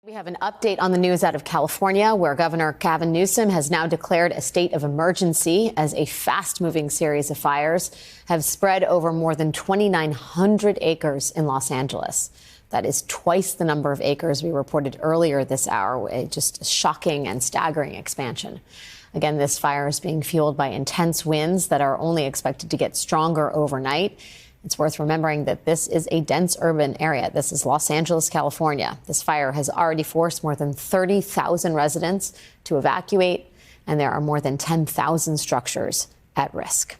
We have an update on the news out of California, where Governor Gavin Newsom has now declared a state of emergency as a fast-moving series of fires have spread over more than 2,900 acres in Los Angeles. That is twice the number of acres we reported earlier this hour, just a shocking and staggering expansion. Again, this fire is being fueled by intense winds that are only expected to get stronger overnight. It's worth remembering that this is a dense urban area. This is Los Angeles, California. This fire has already forced more than 30,000 residents to evacuate, and there are more than 10,000 structures at risk.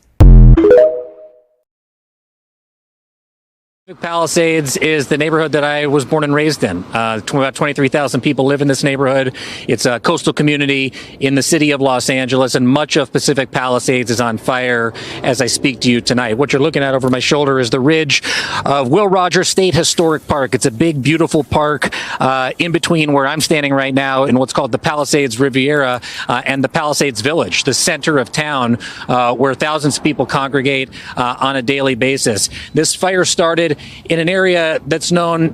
Palisades is the neighborhood that I was born and raised in. About 23,000 people live in this neighborhood. It's a coastal community in the city of Los Angeles, and much of Pacific Palisades is on fire as I speak to you tonight. What you're looking at over my shoulder is the ridge of Will Rogers State Historic Park. It's a big, beautiful park in between where I'm standing right now in what's called the Palisades Riviera and the Palisades Village, the center of town where thousands of people congregate on a daily basis. This fire started in an area that's known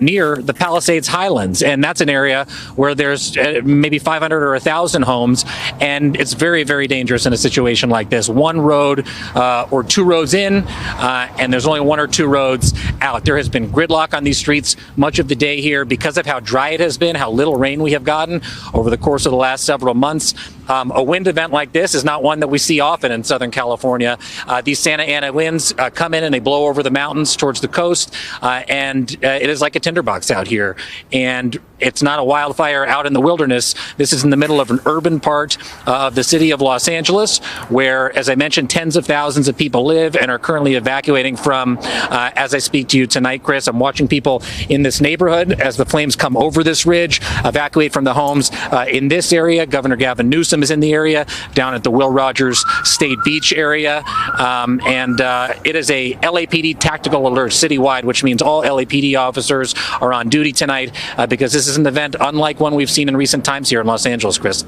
near the Palisades Highlands, and that's an area where there's maybe 500 or 1,000 homes, and it's very, very dangerous in a situation like this. One road or two roads in, and there's only one or two roads out. There has been gridlock on these streets much of the day here because of how dry it has been, how little rain we have gotten over the course of the last several months. A wind event like this is not one that we see often in Southern California. These Santa Ana winds come in and they blow over the mountains towards the coast, and it is like a tinderbox out here. And it's not a wildfire out in the wilderness. This is in the middle of an urban part of the city of Los Angeles, where, as I mentioned, tens of thousands of people live and are currently evacuating from, as I speak to you tonight, Chris. I'm watching people in this neighborhood as the flames come over this ridge, evacuate from the homes in this area. Governor Gavin Newsom is in the area, down at the Will Rogers State Beach area. It is a LAPD tactical alert citywide, which means all LAPD officers are on duty tonight because this is an event unlike one we've seen in recent times here in Los Angeles, Chris.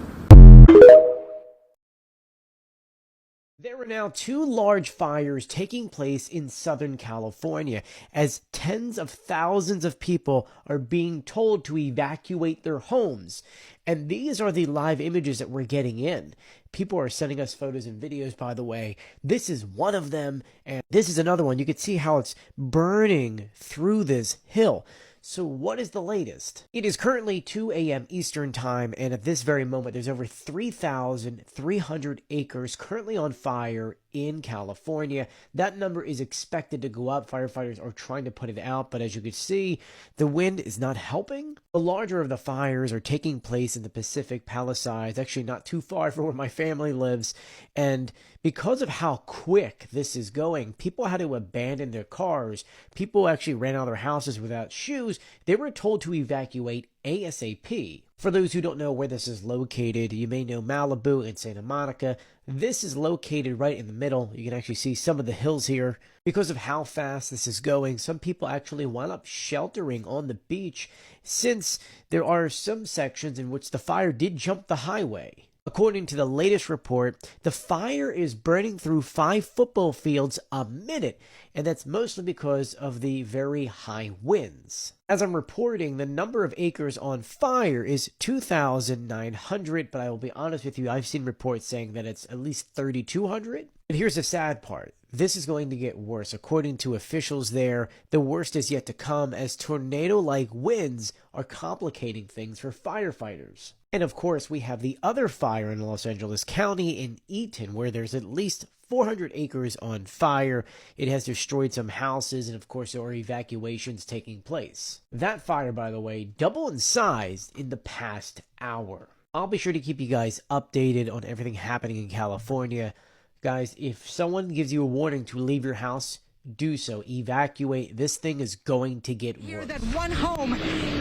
There are now two large fires taking place in Southern California as tens of thousands of people are being told to evacuate their homes. And these are the live images that we're getting in. People are sending us photos and videos, by the way. This is one of them, and this is another one. You can see how it's burning through this hill. So what is the latest? It is currently 2 a.m. Eastern time, and at this very moment, there's over 3,300 acres currently on fire in California. That number is expected to go up. Firefighters are trying to put it out, but as you can see, the wind is not helping. The larger of the fires are taking place in the Pacific Palisades, actually not too far from where my family lives, and because of how quick this is going, people had to abandon their cars. People actually ran out of their houses without shoes. They were told to evacuate ASAP. For those who don't know where this is located, you may know Malibu and Santa Monica. This is located right in the middle. You can actually see some of the hills here. Because of how fast this is going, some people actually wound up sheltering on the beach, since there are some sections in which the fire did jump the highway. According to the latest report, the fire is burning through 5 football fields a minute, and that's mostly because of the very high winds. As I'm reporting, the number of acres on fire is 2,900, but I will be honest with you, I've seen reports saying that it's at least 3,200. And here's the sad part. This is going to get worse. According to officials there, the worst is yet to come as tornado-like winds are complicating things for firefighters. And of course, we have the other fire in Los Angeles County in Eaton, where there's at least 400 acres on fire. It has destroyed some houses, and of course, there are evacuations taking place. That fire, by the way, doubled in size in the past hour. I'll be sure to keep you guys updated on everything happening in California. Guys, if someone gives you a warning to leave your house, do so. Evacuate. This thing is going to get worse. Here that one home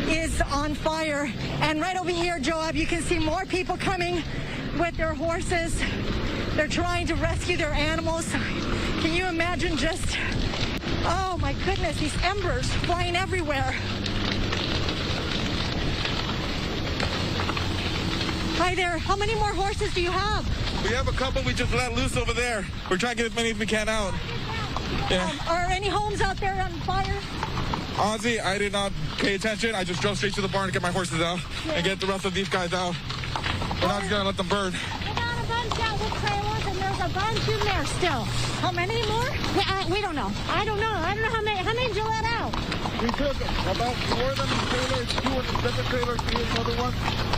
is on fire, and right over here, Joab, you can see more people coming with their horses. They're trying to rescue their animals. Can you imagine just, oh my goodness, these embers flying everywhere. Hi there, how many more horses do you have? We have a couple we just let loose over there. We're trying to get as many as we can out. Yeah. Are any homes out there on fire? Honestly, I did not pay attention. I just drove straight to the barn to get my horses out and get the rest of these guys out. We're not just gonna let them burn. We got a bunch out with trailers, and there's a bunch in there still. How many more? We don't know. I don't know. I don't know how many. How many did you let out? We took about 4 of them in trailers, 2 in the separate trailers, 3 in another one.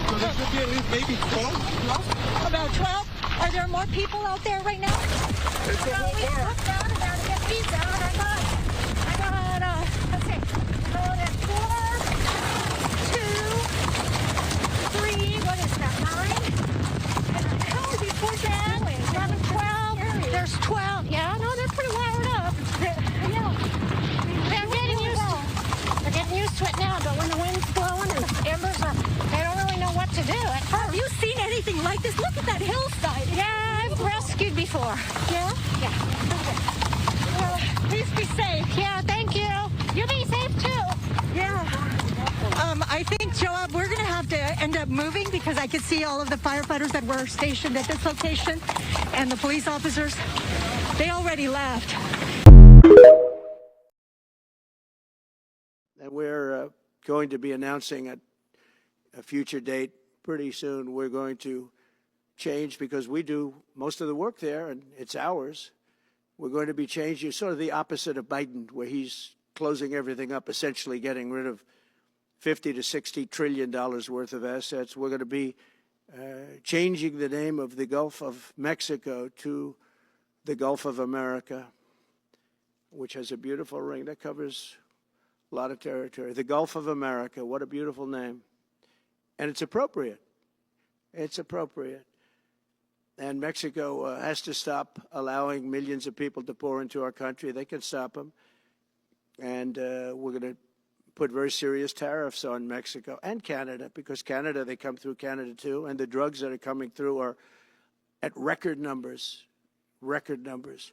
So there should be at least maybe 12. About 12. Are there more people out there right now? It's the whole We bar. looked down in there to get these out. I got, let's see. So there's 4, 2, 3, what is that, 9? How are these poor families? 11, 12. There's 12. Yeah, no, they're pretty wired up. I know. They're getting used to it now, but when the wind's blowing and the embers are, they don't really know what to do. Have you seen anything like this? Look at that hillside. Yeah, I've rescued before. Yeah? Yeah. Okay. Well, please be safe. Yeah, thank you. You be safe too. Yeah. I think, Joab, we're going to have to end up moving because I could see all of the firefighters that were stationed at this location and the police officers. They already left. And we're going to be announcing at a future date pretty soon. We're going to change because we do most of the work there and it's ours. We're going to be changing sort of the opposite of Biden, where he's closing everything up, essentially getting rid of $50 to $60 trillion worth of assets. We're going to be changing the name of the Gulf of Mexico to the Gulf of America, which has a beautiful ring that covers a lot of territory. The Gulf of America, what a beautiful name. And it's appropriate. It's appropriate. And Mexico has to stop allowing millions of people to pour into our country. They can stop them. And we're going to put very serious tariffs on Mexico and Canada, because Canada, they come through Canada too. And the drugs that are coming through are at record numbers. Record numbers.